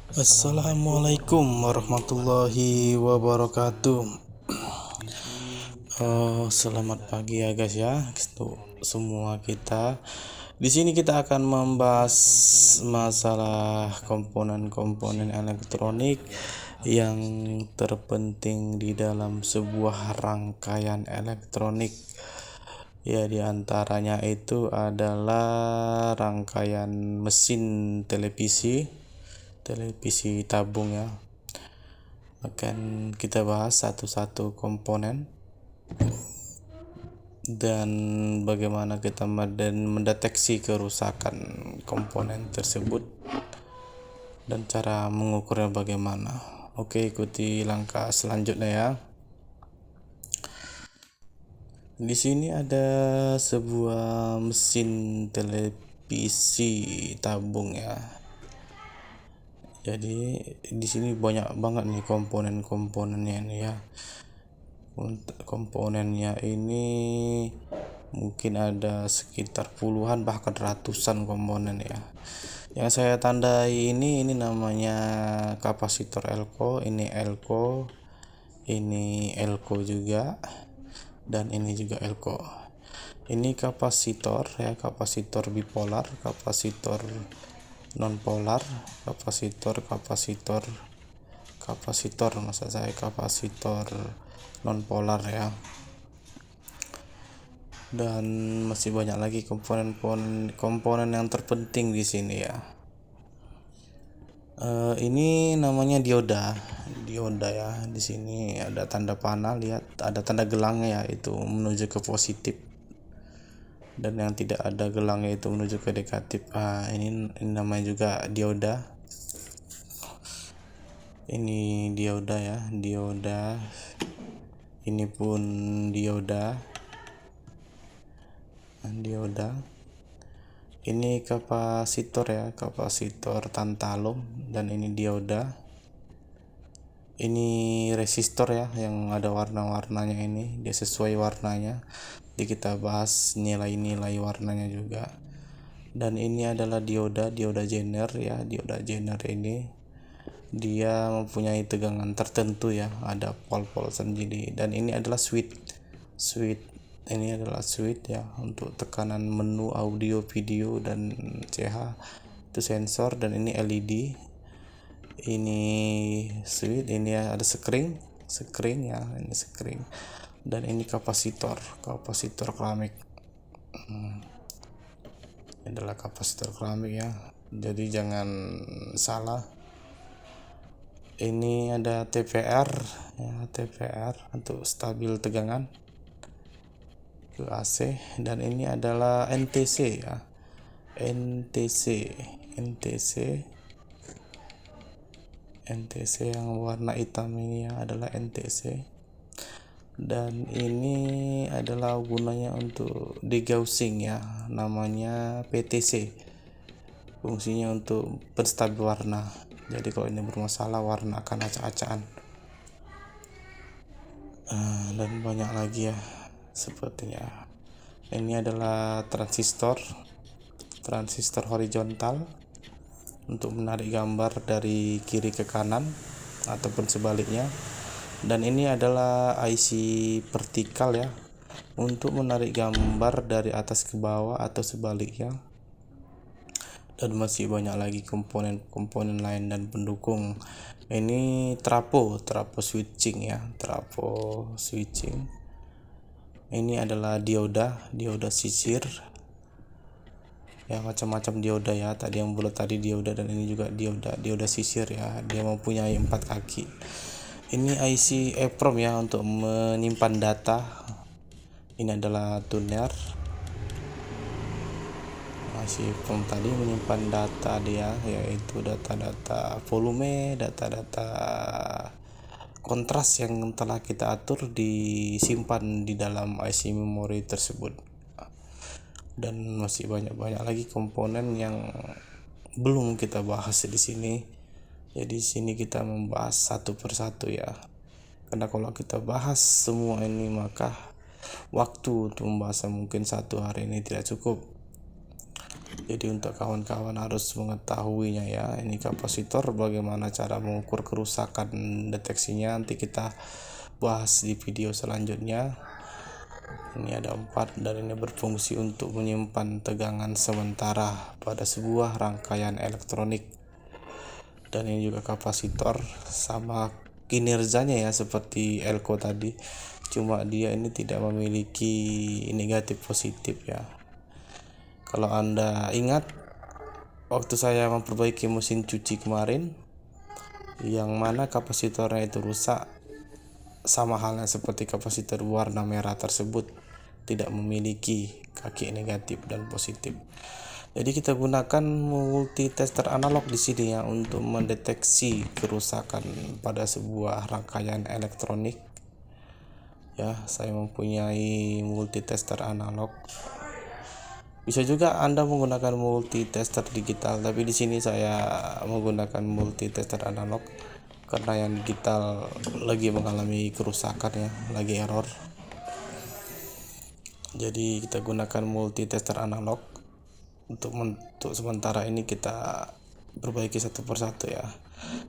Assalamualaikum warahmatullahi wabarakatuh. Selamat pagi ya guys ya, untuk semua kita. Di sini kita akan membahas masalah komponen-komponen elektronik yang terpenting di dalam sebuah rangkaian elektronik. Ya, diantaranya itu adalah rangkaian mesin televisi tabung ya. Akan kita bahas satu-satu komponen dan bagaimana kita mendeteksi kerusakan komponen tersebut dan cara mengukurnya bagaimana. Oke, ikuti langkah selanjutnya ya. Di sini ada sebuah mesin televisi tabung ya. Jadi di sini banyak banget nih komponennya ini ya. Untuk komponennya ini mungkin ada sekitar puluhan bahkan ratusan komponen ya. Yang saya tandai ini namanya kapasitor elko, ini elko juga, dan ini juga elko. Ini kapasitor ya, kapasitor bipolar, kapasitor nonpolar, kapasitor nonpolar ya. Dan masih banyak lagi komponen yang terpenting di sini ya. Ini namanya dioda ya. Di sini ada tanda panah, lihat ada tanda gelangnya ya, itu menuju ke positif, dan yang tidak ada gelangnya itu menuju ke negatif. Ini namanya juga dioda. Ini dioda ya, ini pun dioda. Ini kapasitor ya, kapasitor tantalum, dan ini dioda. Ini resistor ya, yang ada warna-warnanya, ini dia sesuai warnanya. Jadi kita bahas nilai-nilai warnanya juga. Dan ini adalah dioda Zener ya. Dioda Zener ini dia mempunyai tegangan tertentu ya, ada pol-pol sendiri. Dan ini adalah switch. Ini adalah switch ya, untuk tekanan menu audio, video, dan CH itu sensor. Dan ini LED, ini switch, ini ada screen ya, ini screen. Dan ini kapasitor keramik. Ini adalah kapasitor keramik ya, jadi jangan salah. Ini ada TPR ya, untuk stabil tegangan ke AC. Dan ini adalah NTC ya, NTC yang warna hitam ini ya, adalah NTC. Dan ini adalah gunanya untuk degaussing ya, namanya PTC, fungsinya untuk penstabil warna. Jadi kalau ini bermasalah, warna akan acak-acakan. Dan banyak lagi ya sepertinya. Ini adalah transistor horizontal untuk menarik gambar dari kiri ke kanan ataupun sebaliknya. Dan ini adalah IC vertikal ya, untuk menarik gambar dari atas ke bawah atau sebaliknya. Dan masih banyak lagi komponen lain dan pendukung. Ini trapo switching ya, ini adalah dioda sisir ya, macam-macam dioda ya. Tadi yang bulat tadi dioda, dan ini juga dioda sisir ya, dia mempunyai 4 kaki. Ini IC EEPROM ya, untuk menyimpan data. Ini adalah tuner. IC EEPROM tadi menyimpan data dia, yaitu data-data volume, data-data kontras yang telah kita atur disimpan di dalam IC memori tersebut. Dan masih banyak lagi komponen yang belum kita bahas di sini. Jadi di sini kita membahas satu persatu ya. Karena kalau kita bahas semua ini, maka waktu untuk membahasnya mungkin 1 hari ini tidak cukup. Jadi untuk kawan-kawan harus mengetahuinya ya. Ini kapasitor, bagaimana cara mengukur kerusakan deteksinya nanti kita bahas di video selanjutnya. Ini ada 4 dan ini berfungsi untuk menyimpan tegangan sementara pada sebuah rangkaian elektronik. Dan ini juga kapasitor, sama kinerjanya ya seperti elko tadi, cuma dia ini tidak memiliki negatif positif ya. Kalau Anda ingat waktu saya memperbaiki mesin cuci kemarin, yang mana kapasitornya itu rusak, sama halnya seperti kapasitor warna merah tersebut, tidak memiliki kaki negatif dan positif. Jadi kita gunakan multitester analog di sini ya untuk mendeteksi kerusakan pada sebuah rangkaian elektronik. Ya, saya mempunyai multitester analog. Bisa juga Anda menggunakan multitester digital, tapi di sini saya menggunakan multitester analog karena yang digital lagi mengalami kerusakan ya, lagi error. Jadi kita gunakan multitester analog. Untuk sementara ini kita perbaiki satu persatu ya.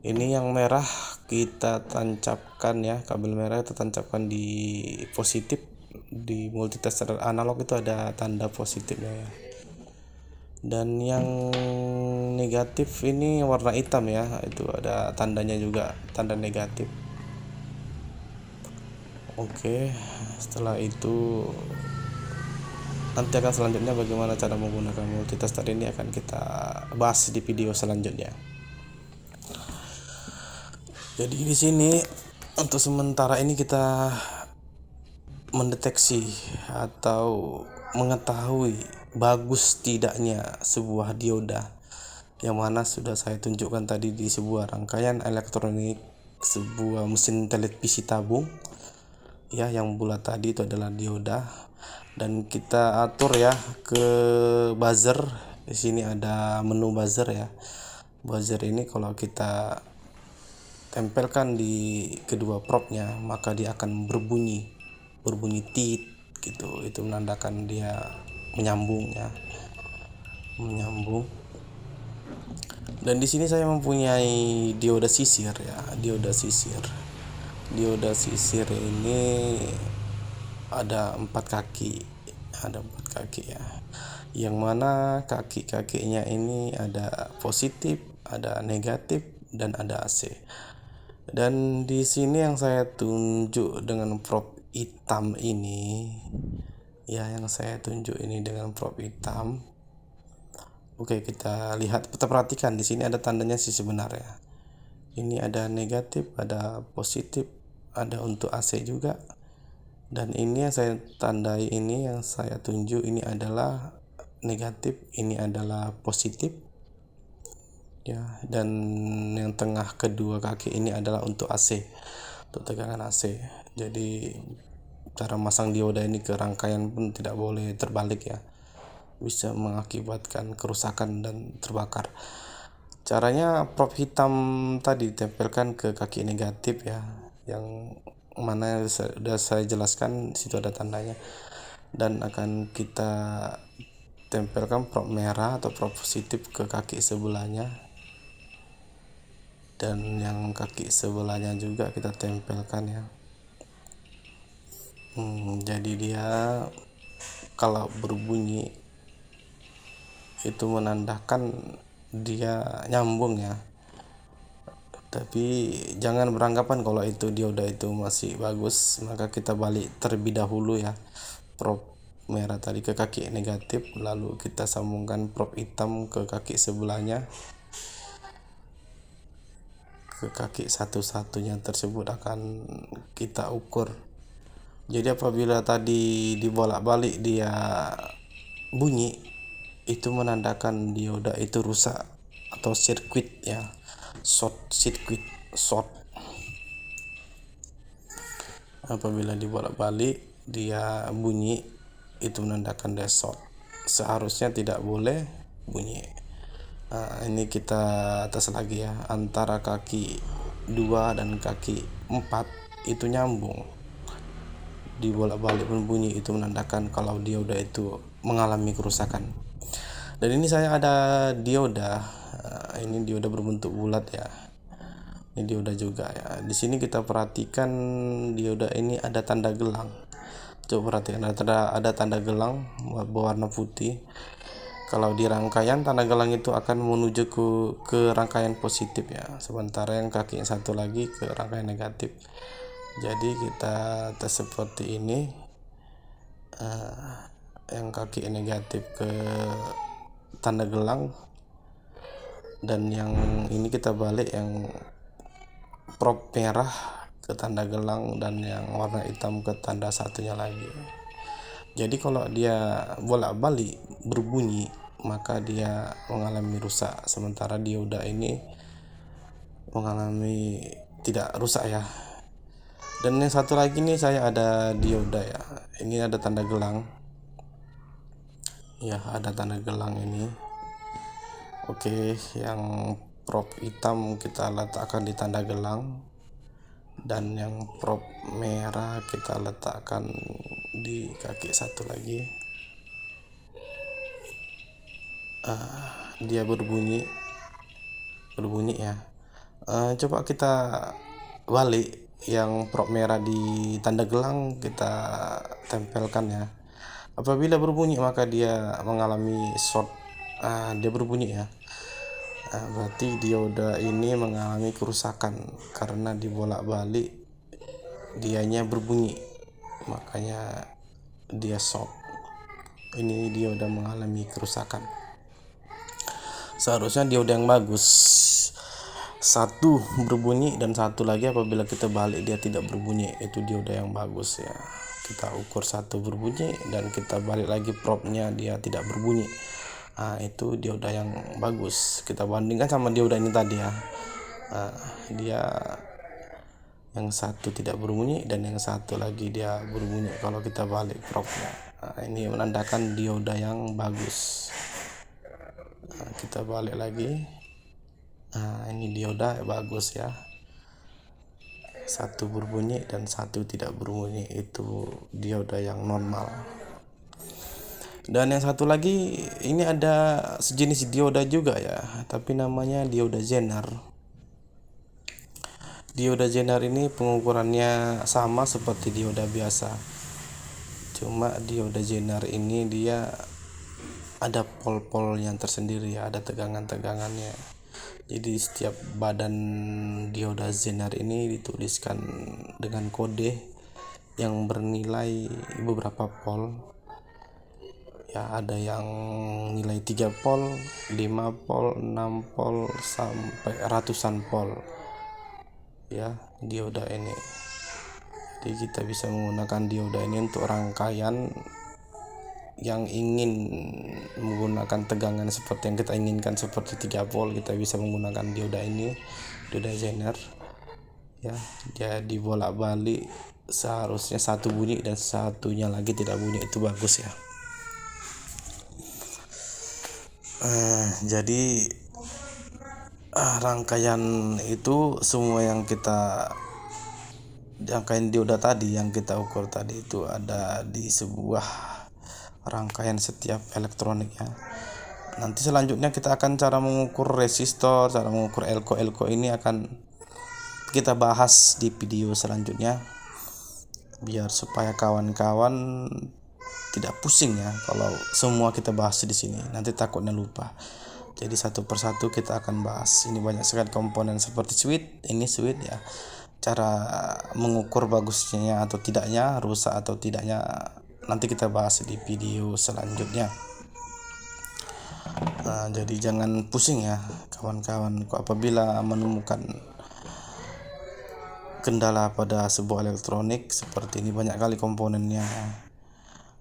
Ini yang merah kita tancapkan ya, kabel merah kita tancapkan di positif. Di multitester analog itu ada tanda positifnya ya. Dan yang negatif ini warna hitam ya, itu ada tandanya juga, tanda negatif. Oke, setelah itu nanti akan selanjutnya bagaimana cara menggunakan multitester ini akan kita bahas di video selanjutnya. Jadi di sini untuk sementara ini kita mendeteksi atau mengetahui bagus tidaknya sebuah dioda, yang mana sudah saya tunjukkan tadi di sebuah rangkaian elektronik sebuah mesin televisi tabung ya, yang bulat tadi itu adalah dioda. Dan kita atur ya ke buzzer. Di sini ada menu buzzer ya. Buzzer ini kalau kita tempelkan di kedua propnya, maka dia akan berbunyi tit gitu. Itu menandakan dia menyambung ya, menyambung. Dan di sini saya mempunyai dioda sisir ya, dioda sisir. Dioda sisir ini ada 4 kaki, ya, yang mana kaki-kakinya ini ada positif, ada negatif, dan ada AC. Dan di sini yang saya tunjuk dengan prop hitam ini ya, yang saya tunjuk ini dengan prop hitam. Oke, kita lihat, kita perhatikan di sini ada tandanya sih sebenarnya. Ini ada negatif, ada positif, ada untuk AC juga. Dan ini yang saya tandai, ini yang saya tunjuk ini adalah negatif, ini adalah positif ya. Dan yang tengah kedua kaki ini adalah untuk AC, untuk tegangan AC. Jadi cara masang dioda ini ke rangkaian pun tidak boleh terbalik ya, bisa mengakibatkan kerusakan dan terbakar. Caranya prop hitam tadi ditempelkan ke kaki negatif ya, yang mana sudah saya jelaskan, situ ada tandanya. Dan akan kita tempelkan prop merah atau prop positif ke kaki sebelahnya, dan yang kaki sebelahnya juga kita tempelkan ya. Jadi dia kalau berbunyi itu menandakan dia nyambung ya. Tapi jangan beranggapan kalau itu dioda itu masih bagus, maka kita balik terlebih dahulu ya, prop merah tadi ke kaki negatif, lalu kita sambungkan prop hitam ke kaki sebelahnya, ke kaki satu-satunya tersebut akan kita ukur. Jadi apabila tadi dibolak-balik dia bunyi, itu menandakan dioda itu rusak atau sirkuit ya, short. Apabila dibolak-balik dia bunyi, itu menandakan dia short, seharusnya tidak boleh bunyi. Ini kita tes lagi ya, antara kaki 2 dan kaki 4 itu nyambung, dibolak-balik pun bunyi, itu menandakan kalau dioda itu mengalami kerusakan. Dan ini saya ada dioda. Ini dioda berbentuk bulat ya. Ini dioda juga ya. Di sini kita perhatikan dioda ini ada tanda gelang. Coba perhatikan ada tanda gelang berwarna putih. Kalau di rangkaian tanda gelang itu akan menuju ke rangkaian positif ya. Sementara yang kaki yang satu lagi ke rangkaian negatif. Jadi kita tes seperti ini. Yang kaki negatif ke tanda gelang, dan yang ini kita balik yang prop merah ke tanda gelang dan yang warna hitam ke tanda satunya lagi. Jadi kalau dia bolak-balik berbunyi maka dia mengalami rusak, sementara dioda ini mengalami tidak rusak ya. Dan yang satu lagi nih saya ada dioda ya, ini ada tanda gelang ya, ada tanda gelang ini. Oke, yang prop hitam kita letakkan di tanda gelang, dan yang prop merah kita letakkan di kaki satu lagi. Dia berbunyi ya. Coba kita balik yang prop merah di tanda gelang, kita tempelkan ya. Apabila berbunyi maka dia mengalami short. Dia berbunyi ya. Berarti dioda ini mengalami kerusakan karena dibolak-balik dianya berbunyi, makanya dia short. Ini dioda mengalami kerusakan. Seharusnya dioda yang bagus satu berbunyi dan satu lagi apabila kita balik dia tidak berbunyi, itu dioda yang bagus ya. Kita ukur satu berbunyi dan kita balik lagi propnya dia tidak berbunyi, itu dioda yang bagus. Kita bandingkan sama dioda ini tadi ya. Dia yang satu tidak berbunyi dan yang satu lagi dia berbunyi kalau kita balik propnya. Ini menandakan dioda yang bagus. Kita balik lagi. Ini dioda bagus ya, satu berbunyi dan satu tidak berbunyi, itu dioda yang normal. Dan yang satu lagi ini ada sejenis dioda juga ya, tapi namanya dioda Zener. Dioda Zener ini pengukurannya sama seperti dioda biasa, cuma dioda Zener ini dia ada pol-pol yang tersendiri ya, ada tegangan-tegangannya. Jadi setiap badan dioda Zener ini dituliskan dengan kode yang bernilai beberapa pol ya, ada yang nilai 3 pol, 5 pol, 6 pol sampai ratusan pol ya dioda ini. Jadi kita bisa menggunakan dioda ini untuk rangkaian yang ingin menggunakan tegangan seperti yang kita inginkan seperti 3 volt, kita bisa menggunakan dioda ini, dioda Zener ya. Dia dibolak-balik seharusnya satu bunyi dan satunya lagi tidak bunyi, itu bagus ya. Jadi rangkaian itu semua yang kita rangkaian dioda tadi yang kita ukur tadi itu ada di sebuah rangkaian setiap elektronik ya. Nanti selanjutnya kita akan cara mengukur resistor, cara mengukur elko ini akan kita bahas di video selanjutnya, biar supaya kawan-kawan tidak pusing ya kalau semua kita bahas di sini, nanti takutnya lupa. Jadi satu persatu kita akan bahas. Ini banyak sekali komponen seperti switch, ini switch ya. Cara mengukur bagusnya atau tidaknya, rusak atau tidaknya, nanti kita bahas di video selanjutnya. Jadi jangan pusing ya kawan-kawan apabila menemukan kendala pada sebuah elektronik seperti ini, banyak kali komponennya.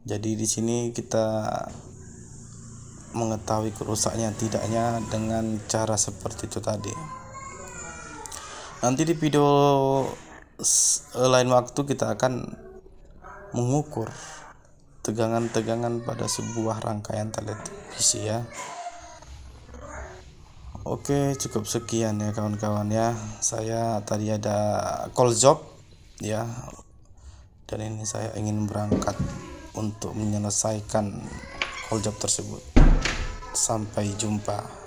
Jadi di sini kita mengetahui kerusaknya tidaknya dengan cara seperti itu tadi. Nanti di video lain waktu kita akan mengukur tegangan-tegangan pada sebuah rangkaian televisi ya. Oke, cukup sekian ya kawan-kawan ya. Saya tadi ada call job ya, dan ini saya ingin berangkat untuk menyelesaikan call job tersebut. Sampai jumpa.